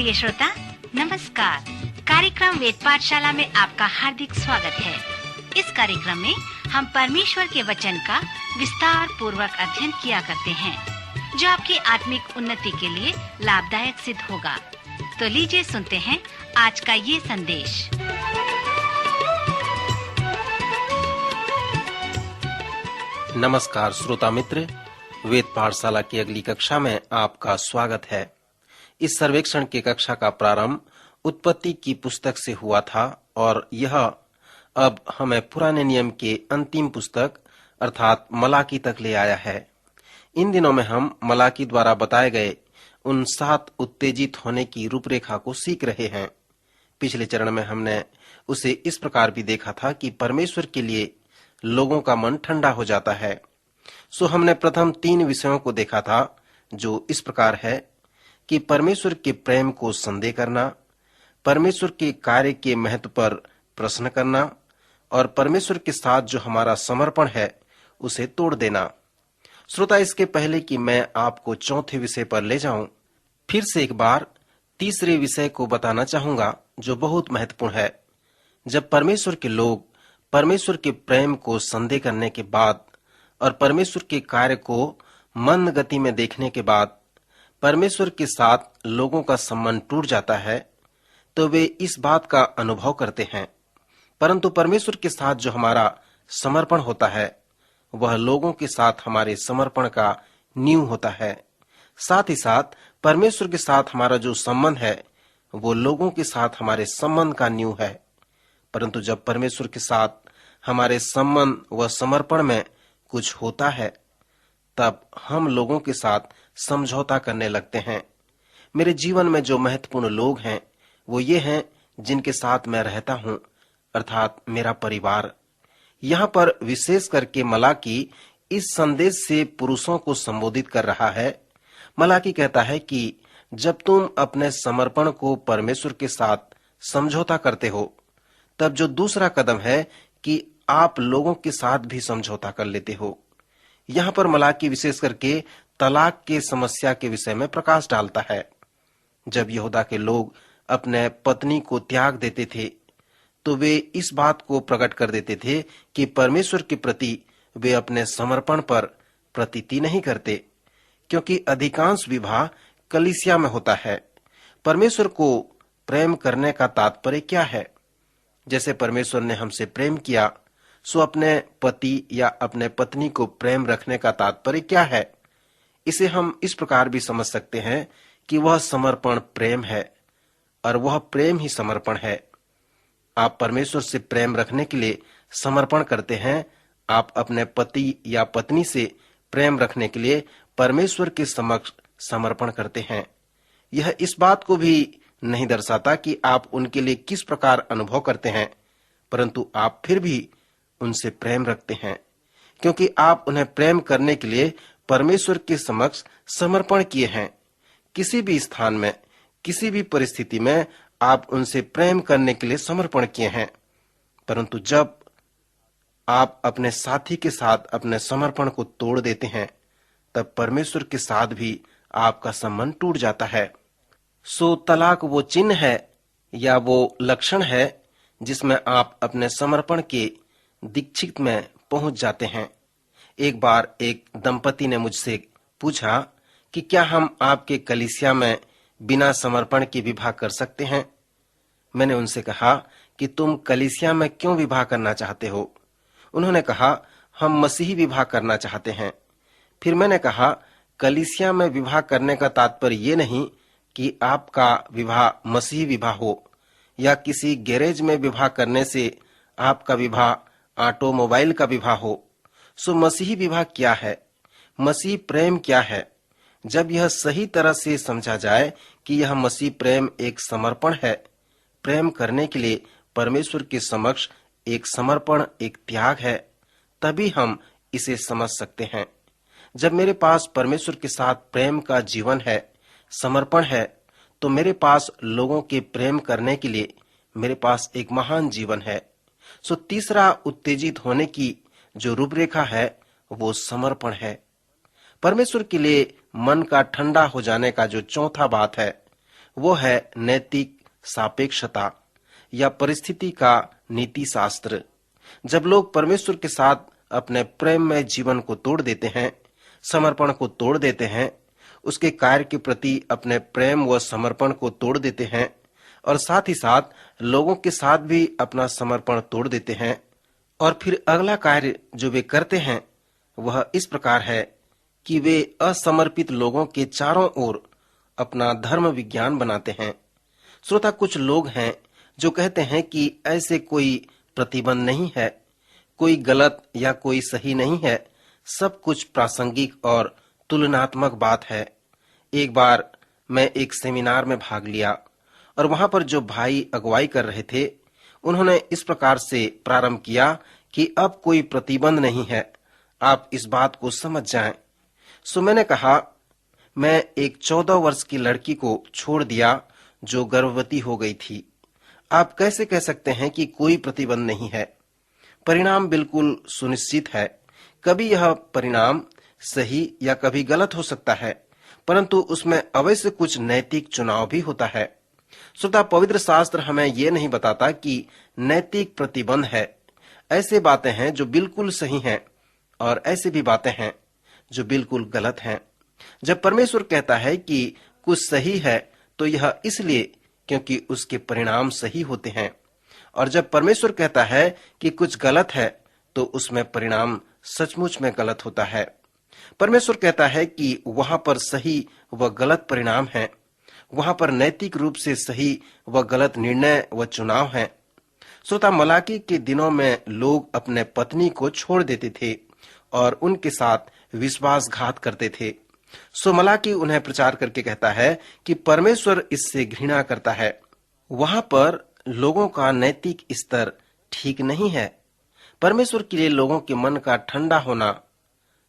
प्रिय श्रोता, नमस्कार। कार्यक्रम वेद पाठशाला में आपका हार्दिक स्वागत है। इस कार्यक्रम में हम परमेश्वर के वचन का विस्तार पूर्वक अध्ययन किया करते हैं, जो आपकी आत्मिक उन्नति के लिए लाभदायक सिद्ध होगा। तो लीजिए सुनते हैं आज का ये संदेश। नमस्कार श्रोता मित्र, वेद पाठशाला की अगली कक्षा में आपका स्वागत है। इस सर्वेक्षण की कक्षा का प्रारंभ उत्पत्ति की पुस्तक से हुआ था और यह अब हमें पुराने नियम के अंतिम पुस्तक अर्थात मलाकी तक ले आया है। इन दिनों में हम मलाकी द्वारा बताए गए उन 7 उत्तेजित होने की रूपरेखा को सीख रहे हैं। पिछले चरण में हमने उसे इस प्रकार भी देखा था कि परमेश्वर के लिए लोगों का मन ठंडा हो जाता है। सो हमने प्रथम 3 विषयों को देखा था, जो इस प्रकार है कि परमेश्वर के प्रेम को संदेह करना, परमेश्वर के कार्य के महत्व पर प्रश्न करना और परमेश्वर के साथ जो हमारा समर्पण है उसे तोड़ देना। श्रोता, इसके पहले कि मैं आपको चौथे विषय पर ले जाऊं, फिर से एक बार तीसरे विषय को बताना चाहूंगा, जो बहुत महत्वपूर्ण है। जब परमेश्वर के लोग परमेश्वर के प्रेम को संदेह करने के बाद और परमेश्वर के कार्य को मंद गति में देखने के बाद परमेश्वर के साथ लोगों का संबंध टूट जाता है, तो वे इस बात का अनुभव करते हैं। परंतु परमेश्वर के साथ जो हमारा समर्पण होता है, वह लोगों के साथ हमारे समर्पण का नींव होता है। साथ ही साथ परमेश्वर के साथ हमारा जो संबंध है, वो लोगों के साथ हमारे संबंध का नींव है। परंतु जब परमेश्वर के साथ हमारे संबंध व समर्पण में कुछ होता है, तब हम लोगों के साथ समझौता करने लगते हैं। मेरे जीवन में जो महत्वपूर्ण लोग हैं, वो ये हैं जिनके साथ मैं रहता हूं, अर्थात मेरा परिवार। यहाँ पर विशेष करके मलाकी इस संदेश से पुरुषों को संबोधित कर रहा है। मलाकी कहता है कि जब तुम अपने समर्पण को परमेश्वर के साथ समझौता करते हो, तब जो दूसरा कदम है कि आप लोगों के साथ भी समझौता कर लेते हो। यहाँ पर मलाकी विशेष करके तलाक के समस्या के विषय में प्रकाश डालता है। जब यहूदा के लोग अपने पत्नी को त्याग देते थे, तो वे इस बात को प्रकट कर देते थे कि परमेश्वर के प्रति वे अपने समर्पण पर प्रतीति नहीं करते, क्योंकि अधिकांश विवाह कलीसिया में होता है। परमेश्वर को प्रेम करने का तात्पर्य क्या है? जैसे परमेश्वर ने हमसे प्रेम किया, सो अपने पति या अपने पत्नी को प्रेम रखने का तात्पर्य क्या है? इसे हम इस प्रकार भी समझ सकते हैं कि वह समर्पण प्रेम है और वह प्रेम ही समर्पण है। आप परमेश्वर से प्रेम रखने के लिए समर्पण करते हैं। आप अपने पति या पत्नी से प्रेम रखने के लिए परमेश्वर के समक्ष समर्पण करते हैं। यह इस बात को भी नहीं दर्शाता कि आप उनके लिए किस प्रकार अनुभव करते हैं, परंतु आप फिर भी उनसे प्रेम रखते हैं, क्योंकि आप उन्हें प्रेम करने के लिए परमेश्वर के समक्ष समर्पण किए हैं। किसी भी स्थान में, किसी भी परिस्थिति में आप उनसे प्रेम करने के लिए समर्पण किए हैं। परंतु जब आप अपने साथी के साथ अपने समर्पण को तोड़ देते हैं, तब परमेश्वर के साथ भी आपका संबंध टूट जाता है। सो तलाक वो चिन्ह है या वो लक्षण है जिसमें आप अपने समर्पण के दीक्षित में पहुंच जाते हैं। एक बार एक दंपति ने मुझसे पूछा कि क्या हम आपके कलीसिया में बिना समर्पण के विवाह कर सकते हैं? मैंने उनसे कहा कि तुम कलीसिया में क्यों विवाह करना चाहते हो? उन्होंने कहा, हम मसीही विवाह करना चाहते हैं। फिर मैंने कहा, कलीसिया में विवाह करने का तात्पर्य ये नहीं कि आपका विवाह मसीही विवाह हो, या किसी गैरेज में विवाह करने से आपका विवाह ऑटोमोबाइल का विवाह हो। सो मसीही विवाह क्या है? मसीह प्रेम क्या है? जब यह सही तरह से समझा जाए कि यह मसीह प्रेम एक समर्पण है, प्रेम करने के लिए परमेश्वर के समक्ष एक समर्पण, एक त्याग है, तभी हम इसे समझ सकते हैं। जब मेरे पास परमेश्वर के साथ प्रेम का जीवन है, समर्पण है, तो मेरे पास लोगों के प्रेम करने के लिए मेरे पास एक महान जीवन है। सो तीसरा उत्तेजित होने की जो रूपरेखा है, वो समर्पण है। परमेश्वर के लिए मन का ठंडा हो जाने का जो चौथा बात है, वो है नैतिक सापेक्षता या परिस्थिति का नीति शास्त्र। जब लोग परमेश्वर के साथ अपने प्रेम में जीवन को तोड़ देते हैं, समर्पण को तोड़ देते हैं, उसके कार्य के प्रति अपने प्रेम व समर्पण को तोड़ देते हैं और साथ ही साथ लोगों के साथ भी अपना समर्पण तोड़ देते हैं, और फिर अगला कार्य जो वे करते हैं वह इस प्रकार है कि वे असमर्पित लोगों के चारों ओर अपना धर्म विज्ञान बनाते हैं। श्रोता, कुछ लोग हैं जो कहते हैं कि ऐसे कोई प्रतिबंध नहीं है, कोई गलत या कोई सही नहीं है, सब कुछ प्रासंगिक और तुलनात्मक बात है। एक बार मैं एक सेमिनार में भाग लिया और वहां पर जो भाई अगुवाई कर रहे थे, उन्होंने इस प्रकार से प्रारंभ किया कि अब कोई प्रतिबंध नहीं है, आप इस बात को समझ जाएं। सो मैंने कहा, मैं एक 14 वर्ष की लड़की को छोड़ दिया जो गर्भवती हो गई थी। आप कैसे कह सकते हैं कि कोई प्रतिबंध नहीं है? परिणाम बिल्कुल सुनिश्चित है। कभी यह परिणाम सही या कभी गलत हो सकता है, परंतु उसमें अवश्य कुछ नैतिक चुनाव भी होता है। श्रोता, पवित्र शास्त्र हमें यह नहीं बताता कि नैतिक प्रतिबंध है। ऐसे बातें हैं जो बिल्कुल सही हैं और ऐसी भी बातें हैं जो बिल्कुल गलत हैं। जब परमेश्वर कहता है कि कुछ सही है तो यह इसलिए क्योंकि उसके परिणाम सही होते हैं, और जब परमेश्वर कहता है कि कुछ गलत है तो उसमें परिणाम सचमुच में गलत होता है। परमेश्वर कहता है कि वहां पर सही व गलत परिणाम है, वहां पर नैतिक रूप से सही व गलत निर्णय व चुनाव है। श्रोता, मलाकी के दिनों में लोग अपने पत्नी को छोड़ देते थे और उनके साथ विश्वासघात करते थे। सो मलाकी उन्हें प्रचार करके कहता है कि परमेश्वर इससे घृणा करता है। वहां पर लोगों का नैतिक स्तर ठीक नहीं है। परमेश्वर के लिए लोगों के मन का ठंडा होना,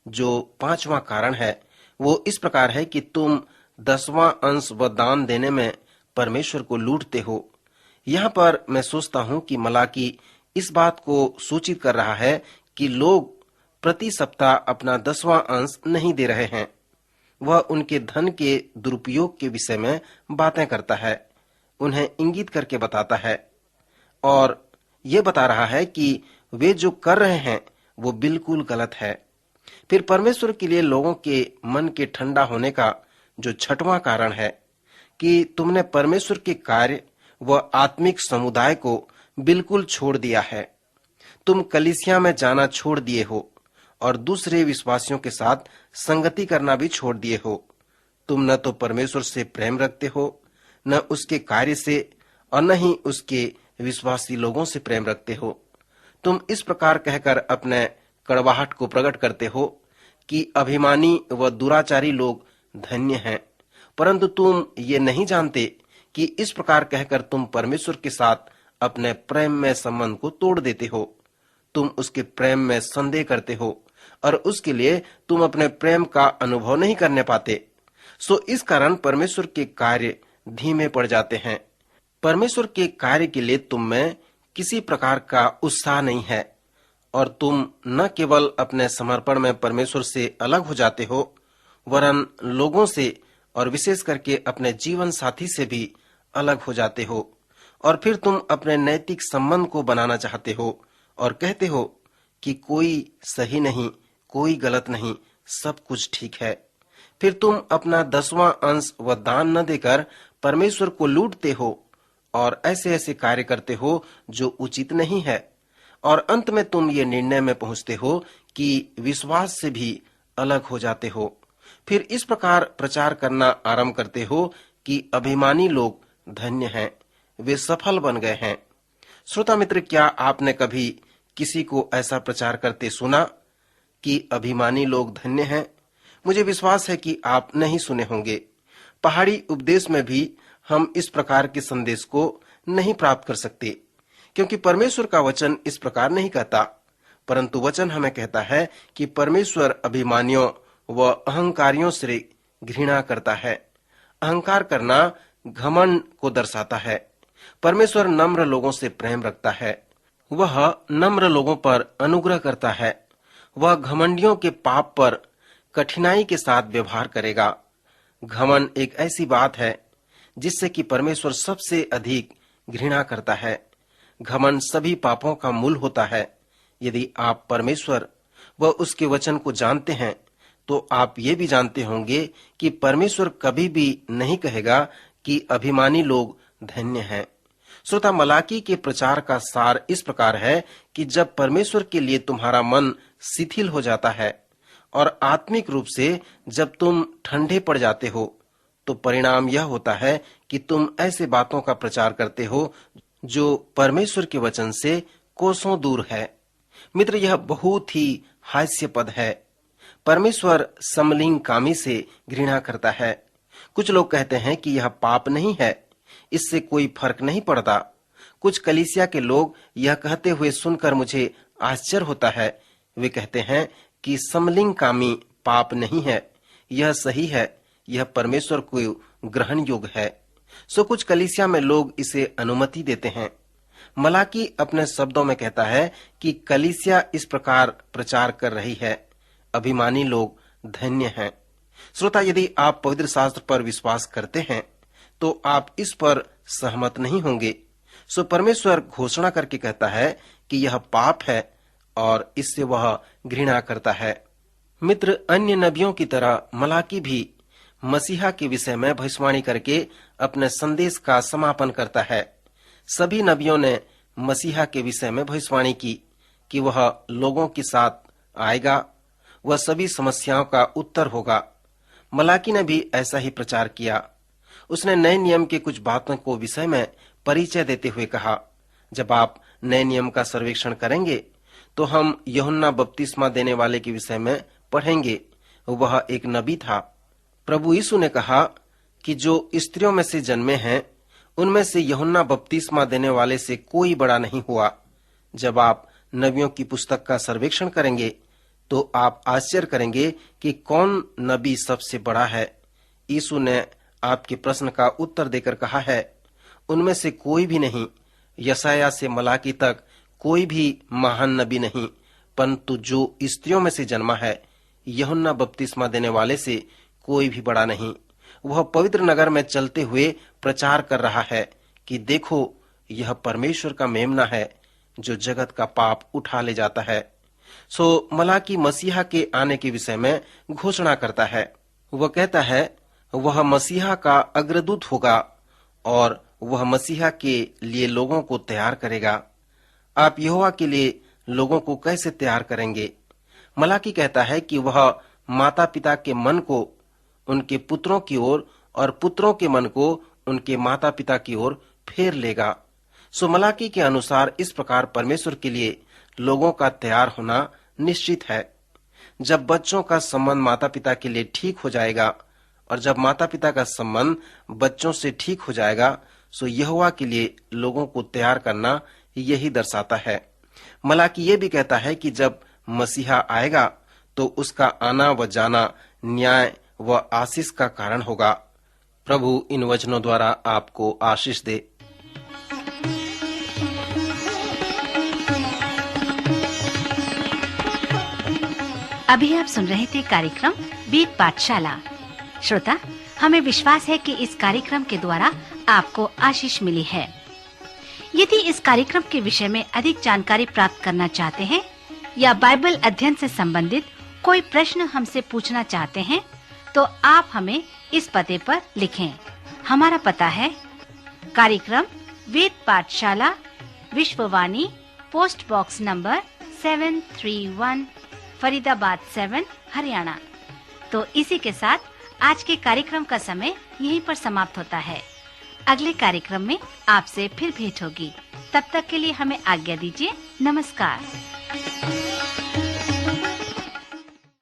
जो 5वां कारण है, वो इस प्रकार है कि तुम 10वां अंश व दान देने में परमेश्वर को लूटते हो। यहाँ पर मैं सोचता हूँ कि मलाकी इस बात को सूचित कर रहा है कि लोग प्रति सप्ताह अपना 10वां अंश नहीं दे रहे हैं। वह उनके धन के दुरुपयोग के विषय में बातें करता है, उन्हें इंगित करके बताता है और ये बता रहा है कि वे जो कर रहे हैं वो बिल्कुल गलत है। फिर परमेश्वर के लिए लोगों के मन के ठंडा होने का जो 6वां कारण है कि तुमने परमेश्वर के कार्य व आत्मिक समुदाय को बिल्कुल छोड़ दिया है। तुम कलीसिया में जाना छोड़ दिए हो और दूसरे विश्वासियों के साथ संगति करना भी छोड़ दिए हो। तुम न तो परमेश्वर से प्रेम रखते हो, न उसके कार्य से, और न ही उसके विश्वासी लोगों से प्रेम रखते हो। तुम इस प्रकार कहकर अपने कड़वाहट को प्रकट करते हो कि अभिमानी व दुराचारी लोग धन्य हैं, परंतु तुम ये नहीं जानते कि इस प्रकार कहकर तुम परमेश्वर के साथ अपने प्रेम में संबंध को तोड़ देते हो। तुम उसके प्रेम में संदेह करते हो और उसके लिए तुम अपने प्रेम का अनुभव नहीं करने पाते। सो इस कारण परमेश्वर के कार्य धीमे पड़ जाते हैं। परमेश्वर के कार्य के लिए तुम में किसी प्रकार का उत्साह नहीं है और तुम न केवल अपने समर्पण में परमेश्वर से अलग हो जाते हो, वरन लोगों से और विशेष करके अपने जीवन साथी से भी अलग हो जाते हो। और फिर तुम अपने नैतिक संबंध को बनाना चाहते हो और कहते हो कि कोई सही नहीं, कोई गलत नहीं, सब कुछ ठीक है। फिर तुम अपना 10वां अंश व दान न देकर परमेश्वर को लूटते हो और ऐसे ऐसे कार्य करते हो जो उचित नहीं है, और अंत में तुम ये निर्णय में पहुंचते हो कि विश्वास से भी अलग हो जाते हो। फिर इस प्रकार प्रचार करना आरंभ करते हो कि अभिमानी लोग धन्य हैं, वे सफल बन गए हैं। श्रोता मित्र, क्या आपने कभी किसी को ऐसा प्रचार करते सुना कि अभिमानी लोग धन्य हैं? मुझे विश्वास है कि आप नहीं सुने होंगे। पहाड़ी उपदेश में भी हम इस प्रकार के संदेश को नहीं प्राप्त कर सकते, क्योंकि परमेश्वर का वचन इस प्रकार नहीं कहता, परंतु वचन हमें कहता है कि परमेश्वर अभिमानियों व अहंकारियों से घृणा करता है। अहंकार करना घमंड को दर्शाता है। परमेश्वर नम्र लोगों से प्रेम रखता है, वह नम्र लोगों पर अनुग्रह करता है। वह घमंडियों के पाप पर कठिनाई के साथ व्यवहार करेगा। घमंड एक ऐसी बात है जिससे कि परमेश्वर सबसे अधिक घृणा करता है। घमंड सभी पापों का मूल होता है। यदि आप परमेश्वर व उसके वचन को जानते हैं तो आप ये भी जानते होंगे कि परमेश्वर कभी भी नहीं कहेगा कि अभिमानी लोग धन्य हैं। श्रोता, मलाकी के प्रचार का सार इस प्रकार है कि जब परमेश्वर के लिए तुम्हारा मन शिथिल हो जाता है और आत्मिक रूप से जब तुम ठंडे पड़ जाते हो, तो परिणाम यह होता है कि तुम ऐसे बातों का प्रचार करते हो जो परमेश्वर के वचन से कोसों दूर है। मित्र, यह बहुत ही हास्यास्पद है। परमेश्वर समलिंग कामी से घृणा करता है। कुछ लोग कहते हैं कि यह पाप नहीं है, इससे कोई फर्क नहीं पड़ता। कुछ कलीसिया के लोग यह कहते हुए सुनकर मुझे आश्चर्य होता है। वे कहते हैं कि समलिंग कामी पाप नहीं है, यह सही है, यह परमेश्वर को ग्रहण योग्य है। सो कुछ कलीसिया में लोग इसे अनुमति देते हैं। मलाकी अपने शब्दों में कहता है कि कलीसिया इस प्रकार प्रचार कर रही है, अभिमानी लोग धन्य हैं। श्रोता, यदि आप पवित्र शास्त्र पर विश्वास करते हैं तो आप इस पर सहमत नहीं होंगे। सो परमेश्वर घोषणा करके कहता है कि यह पाप है और इससे वह घृणा करता है। मित्र, अन्य नबियों की तरह मलाकी भी मसीहा के विषय में भविष्यवाणी करके अपने संदेश का समापन करता है। सभी नबियों ने मसीहा के विषय में भविष्यवाणी की कि वह लोगों के साथ आएगा, वह सभी समस्याओं का उत्तर होगा। मलाकी ने भी ऐसा ही प्रचार किया। उसने नए नियम के कुछ बातों को विषय में परिचय देते हुए कहा, जब आप नए नियम का सर्वेक्षण करेंगे तो हम यूहन्ना बपतिस्मा देने वाले के विषय में पढ़ेंगे। वह एक नबी था। प्रभु यीशु ने कहा कि जो स्त्रियों में से जन्मे हैं उनमें से यूहन्ना बपतिस्मा देने वाले से कोई बड़ा नहीं हुआ। जब आप नबियों की पुस्तक का सर्वेक्षण करेंगे तो आप आश्चर्य करेंगे कि कौन नबी सबसे बड़ा है। यीशु ने आपके प्रश्न का उत्तर देकर कहा है, उनमें से कोई भी नहीं। यशायाह से मलाकी तक कोई भी महान नबी नहीं, परंतु जो स्त्रियों में से जन्मा है यूहन्ना बपतिस्मा देने वाले से कोई भी बड़ा नहीं। वह पवित्र नगर में चलते हुए प्रचार कर रहा है कि देखो, यह परमेश्वर का मेमना है जो जगत का पाप उठा ले जाता है। सो मलाकी मसीहा के आने के विषय में घोषणा करता है। वह कहता है वह मसीहा का अग्रदूत होगा और वह मसीहा के लिए लोगों को तैयार करेगा। आप यहोवा के लिए लोगों को कैसे तैयार करेंगे? मलाकी कहता है कि वह माता पिता के मन को उनके पुत्रों की ओर और पुत्रों के मन को उनके माता पिता की ओर फेर लेगा। सो मलाकी के अनुसार इस प्रकार परमेश्वर के लिए लोगों का तैयार होना निश्चित है। जब बच्चों का संबंध माता पिता के लिए ठीक हो जाएगा और जब माता पिता का संबंध बच्चों से ठीक हो जाएगा, सो यहोवा के लिए लोगों को तैयार करना यही दर्शाता है। मलाकी ये भी कहता है कि जब मसीहा आएगा तो उसका आना व जाना न्याय व आशीष का कारण होगा। प्रभु इन वचनों द्वारा आपको आशीष दे। अभी आप सुन रहे थे कार्यक्रम वेद पाठशाला। श्रोता, हमें विश्वास है कि इस कार्यक्रम के द्वारा आपको आशीष मिली है। यदि इस कार्यक्रम के विषय में अधिक जानकारी प्राप्त करना चाहते हैं या बाइबल अध्ययन से संबंधित कोई प्रश्न हमसे पूछना चाहते हैं, तो आप हमें इस पते पर लिखें। हमारा पता है कार्यक्रम Ved Pathshala, Vishwavani, post box number 731, Faridabad 7, Haryana. तो इसी के साथ आज के कार्यक्रम का समय यहीं पर समाप्त होता है। अगले कार्यक्रम में आपसे फिर भेंट होगी। तब तक के लिए हमें आज्ञा दीजिए। नमस्कार।